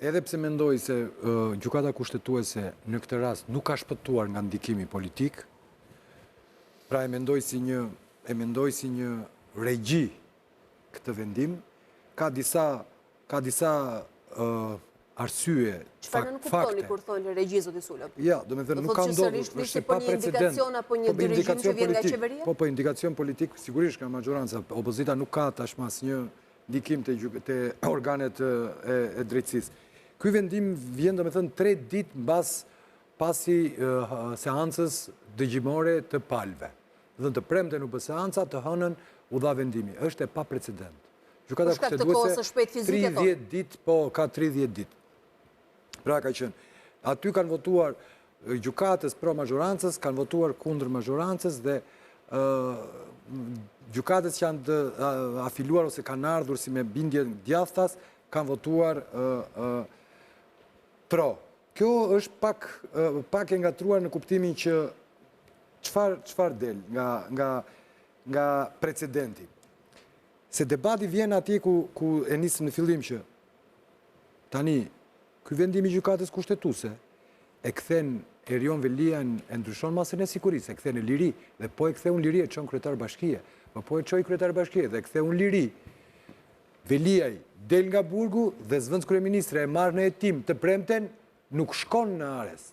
edhe pse mendoj se gjykata kushtetuese në këtë rast nuk ka shpëtuar nga ndikimi politik, pra e mendoj si një regji këtë vendim, ka disa arsye, çfarë nuk kuptoni kur thonë regji, zoti Sulak? Ja, do të thënë nuk ka ndodhur, është pa precedent. Apo një dirigjim që vjen nga qeveria? Po indikacion politik sigurisht ka majoranca. Opozita nuk ka tashmë asnjë ndikim te organet e drejtësisë. Ky vendim vjen domethënë 3 ditë pasi seancës dëgjimore të palëve. Dhe të premten u bë seanca, të hënën u dha vendimi. Është e pa precedent. Gjykata kushtetuese 30 ditë, po ka 30 ditë. Pra ka qenë. Aty kanë votuar gjykatës pro majorancës, kanë votuar kundër majorancës dhe gjykatës që janë të afiluar ose kanë ardhur si me bindje djathtas, kanë votuar pro. Kjo është pak e ngatruar në kuptimin që çfarë del nga precedenti. Se debati vjen atje ku e nisëm në fillim që tani ky vendim i gjykatës kushtetuese e kthen Erion Velian e ndryshon masën e sigurisë, e kthen në liri dhe po e ktheu në liri e çon kryetar bashkie, po e çoi kryetar bashkie dhe e ktheu në liri. Veliaj del nga burgu dhe zëvendës kryeministre e marr në hetim të premten, nuk shkon në arrest,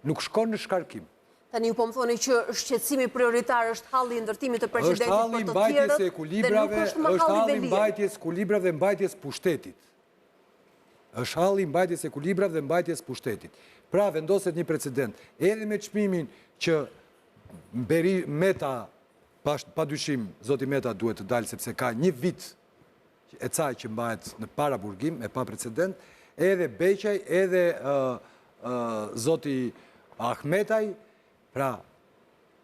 nuk shkon në shkarkim. Tani ju po më thoni që shqetësimi prioritar është halli i ndërtimit të presidentit për të tjerët dhe nuk është më halli i mbajtjes ekuilibrave dhe mbajtjes pushtetit. Është halli i mbajtjes ekuilibrave dhe mbajtjes pushtetit. Pra vendoset një precedent, edhe me çmimin që Meta, padyshim, zoti Meta duhet të dalë sepse ka një vit e caj që mbahet në para burgim, e pa precedent, edhe Beqaj, edhe zoti Ahmetaj. Pra,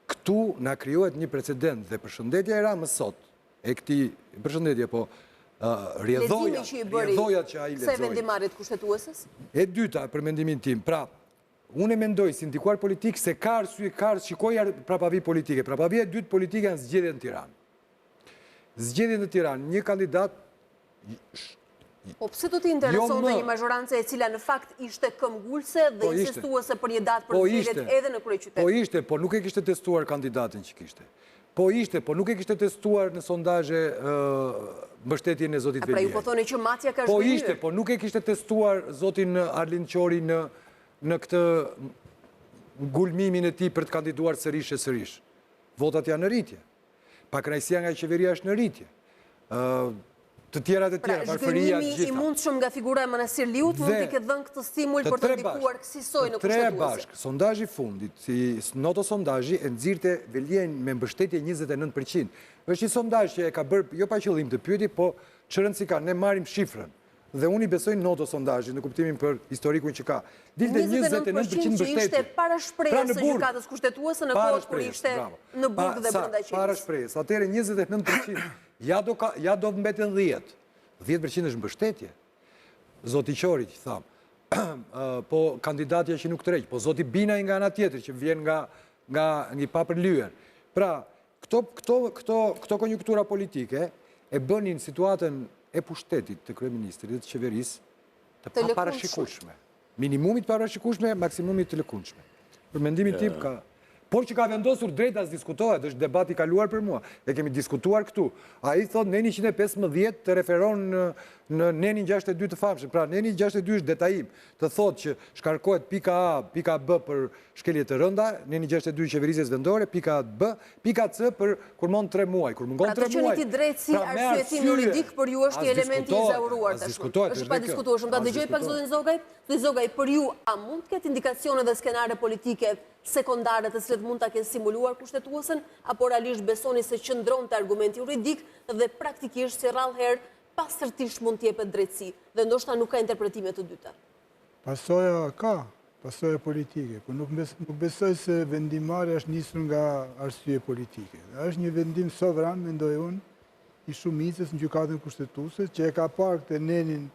këtu na krijohet një precedent dhe përshëndetja e Ramës sot, e këti përshëndetje, po rjedhoja që ai lexoi. Se vendimarrjet kushtetuesës? E dyta, për mendimin tim, pra, unë e mendoj si ndikuar politik se ka arsye, shikoja prapavi politike. Prapavia e dytë politike janë zgjedhjet në Tiranë. Zgjedhjet në Tiranë, një kandidat. Po pse do t'i interesonte një majorancë e cila në fakt ishte këmbgulse dhe insistuese për një datë për zgjedhjet edhe në kryeqytet? Po ishte, po nuk e kishte testuar kandidatin që kishte. Po ishte, po nuk e kishte testuar në sondazhe mbështetjen e zotit Veliaj. Pra ju po thoni që matja ka zhvilluar? Po ishte, po nuk e kishte testuar zotin Arlind Qori në këtë ngulmimin e tij për të kandiduar sërish e sërish. Votat janë në rritje. Pakënaqësia nga qeveria është në rritje. Të tjera, parfëria, gjitha. I mundshëm nga figura e Manasir Liut mund t'i ketë dhënë këtë stimul për të ndikuar kësaj në kushtetuese. Tre bashk, sondazhi fundit, si noto sondazhi e nxirrte Veliajin me mbështetje 29%. Është një sondazh që e ka bërë jo pa qëllim të pyeti, po çrëndsi ka, ne marrim shifrën. Dhe unë i besoj noto sondazhit në kuptimin për historikun që ka. Dilte 29% mbështetje. Ishte para shprehjes së gjykatës kushtetuese në kohë kur ishte në burg dhe brenda qeverisë. Para shprehjes. Atëherë 29%. Ja do mbeten 10. 10% është mbështetje. Zoti Qori që thamë. Po kandidatja që nuk tërheq. Po zoti Binaj nga ana tjetër që vjen nga një papërlyer. Pra, këto konjunktura politike e bënin situatën e pushtetit të kryeministrit të qeverisë të parashikueshme. Minimumit parashikueshme, maksimumit të lëkundshme. Për mendimin tim ka... Por që ka vendosur drejt as diskutohet, është debati kaluar për mua, dhe kemi diskutuar këtu. A i thot neni 115 të referon në neni 62 të famshëm. Pra, neni 62 është detajim, të thot që shkarkohet pika A, pika B për shkelje të rënda, neni 62 qeverisjes vendore, pika B, pika C për kur mund 3 muaj. Kur mungon 3 muaj... Pra të që një ti drejt si arsyetim juridik për ju është një elementi i zauruar. Është pa diskutuar. Ta dëgjoj pak zotin Zogaj. Zotin Zogaj, për ju, a mund të ketë indikacione dhe skenare politike sekondare të cilët mund ta kenë simuluar kushtetuesen, apo realisht besoni se qëndron të argumenti juridik dhe praktikisht si rrallë herë pastërtisht mund t'jepet drejtësi dhe ndoshta nuk ka interpretime të dyta? Pasoja ka, pasoja politike, por nuk besoj se vendimarrja është nisur nga arsye politike. Është një vendim sovran, mendoj unë, i shumicës në gjykatën kushtetuese, që e ka parë këtë nenin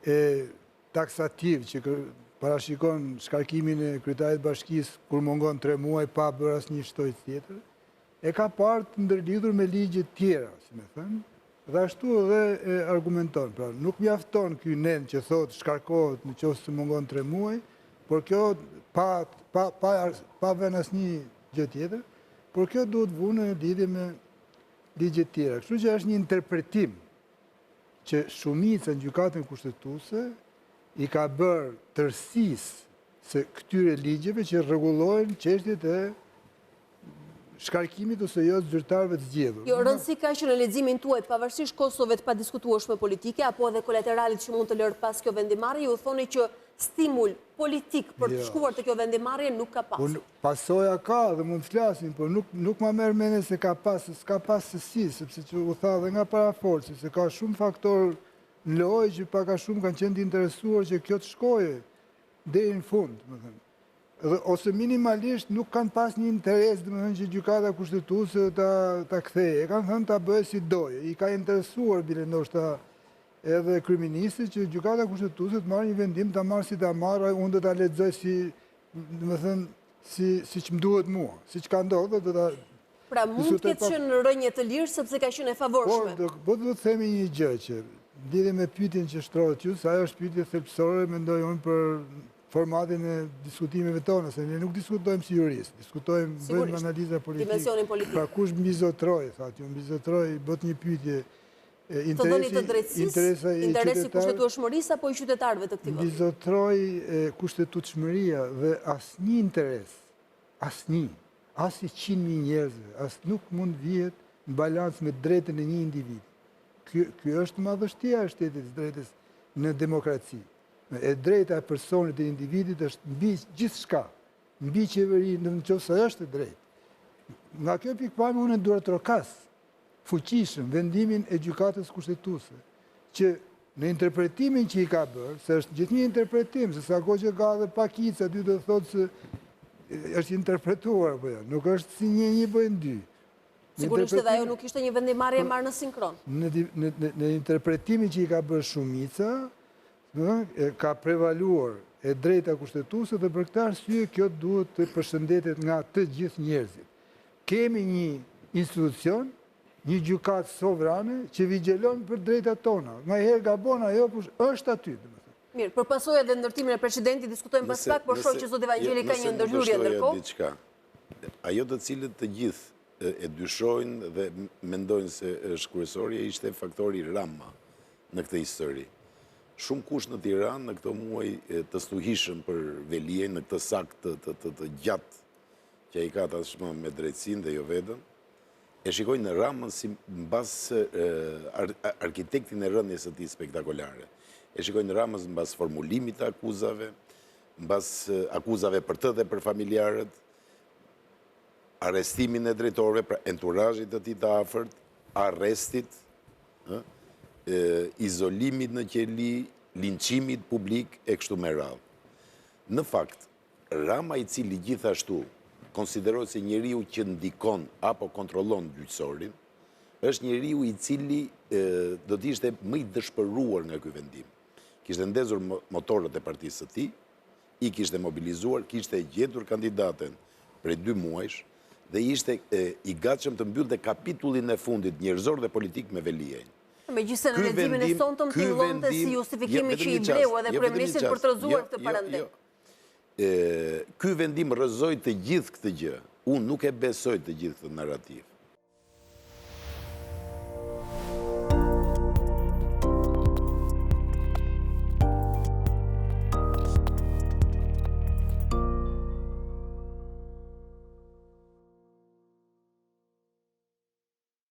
e taksativ që parashikon shkarkimin e kryetarit bashkisë kur mungon 3 muaj pa bërë asnjë shtojtë tjetër, e ka parë të ndërlidhur me ligje tjera, si me thënë, Dhe ashtu edhe argumenton. Pra, nuk mjafton ky nen që thot shkarkohet në qoftë se mungon 3 muaj, por kjo pa vënë asnjë gjë tjetër, por kjo duhet vënë në lidhje me ligje të tjera. Kështu që është një interpretim që shumica në gjykatën kushtetuese i ka bërë tërësisë se këtyre ligjeve që rregullojnë çështjet e shkarkimit ose jo të zyrtarëve të zgjedhur. Jo, rëndësi ka që në leximin tuaj, pavarësisht Kosovës pa diskutueshme politike, apo edhe kolateralit që mund të lërë pas kjo vendimarrje, ju thoni që stimul politik për të shkuar të kjo vendimarrje nuk ka pas. Pasoja ka dhe mund të flasin, por nuk ma merr mendje se ka pas, s'ka pas se si, sepse që u tha dhe nga paraforci, se ka shumë faktor në lojë që pak a shumë kanë qenë të interesuar që kjo të shkoje deri në fund, më thënë. Ose minimalisht nuk kanë pas një interes, dhe më thënë që gjykata kushtetuese ta ktheje, kanë thënë ta bëhe si doje, i ka interesuar bile ndoshta edhe kryeministit që gjykata kushtetuese të marrë një vendim, ta marrë si ta marrë, unë do ta lexoj si, dhe më thënë, si që më duhet mua, si që ka ndodhë, do ta... Pra mund të ketë qenë rënje të lirë, sepse ka qenë e favorshme. Po do të themi një gjë që, lidhje me pyetjen që shtrohet ju, se ajo është pyetje thelbësore, mendoj unë për formatin e diskutimeve tona, se ne nuk diskutojmë si jurist, diskutojmë, bëjmë analiza politike. Dimensionin politik. Pra kush mbizotroj, thotë, ju mbizotroj, bët një pyetje, të doni të drejtësisë, interesi kushtetueshmërisë apo i qytetarëve të këtij vendi? Mbizotroj kushtetueshmëria dhe asnjë interes, asnjë, as i 100.000 njerëzve, as nuk mund vihet në balancë me drejtën e një individi. Ky është madhështia e shtetit të drejtës në demokraci. E drejta e personit e individit është mbi gjithçka, mbi qeveri, nëse është e drejtë. Nga kjo pikpamje unë duhet të trokas fuqishëm vendimin e gjykatës kushtetuese, që në interpretimin që i ka bërë, se është gjithnjë interpretim, se sa kohë që ka dhe pakica, aty do të thotë se është interpretuar apo jo, nuk është si një bëjnë dy. Sigurisht edhe ajo nuk ishte një vendimarrje e marrë në sinkron. Në interpretimin që i ka bërë shumica, ka prevaluar e drejta kushtetuese dhe për këtë arsye kjo duhet të përshëndetet nga të gjithë njerëzit. Kemi një institucion, një gjykatë sovrane që vigjelon për drejtat tona. Nga herë gabon ajo është aty. Mirë, për pasojë edhe ndërtimin e presidentit diskutojmë pas pak, por shoh që zot Evangjeli ka një ndërhyrje ndërkohë. Ajo të cilët të gjithë e dyshojnë dhe mendojnë se është kryesorja ishte faktori Rama në këtë histori. Shumë kush në Tiranë në këto muaj të stuhishëm për Veliaj, në këtë sak të gjatë që ai ka tashmë me drejtësinë dhe jo vetëm, e shikojnë në Ramën si mbas arkitektin e rënjes së tij spektakolare. E shikojnë në Ramën mbas formulimit të akuzave, mbas akuzave për të dhe për familjarët, arrestimin e drejtorëve, pra enturazhit të tij të afërt, arrestit, izolimit në qeli, linçimit publik e kështu me radhë. Në fakt, Rama i cili gjithashtu konsiderohet se njeriu që ndikon apo kontrollon gjyqësorin, është njeriu i cili do të ishte më i dëshpëruar nga ky vendim. Kishte ndezur motorët e partisë së tij, i kishte mobilizuar, kishte gjetur kandidaten prej 2 muajsh dhe ishte i gatshëm të mbyllte kapitullin e fundit njerëzor dhe politik me Veliajin. Megjithëse në leximin e sonte fillonte si justifikimi që i bleu edhe kryeministit për të rrëzuar këtë parandem. Ky vendim rrëzoi të gjithë këtë gjë. Unë nuk e besoj të gjithë këtë narrativ.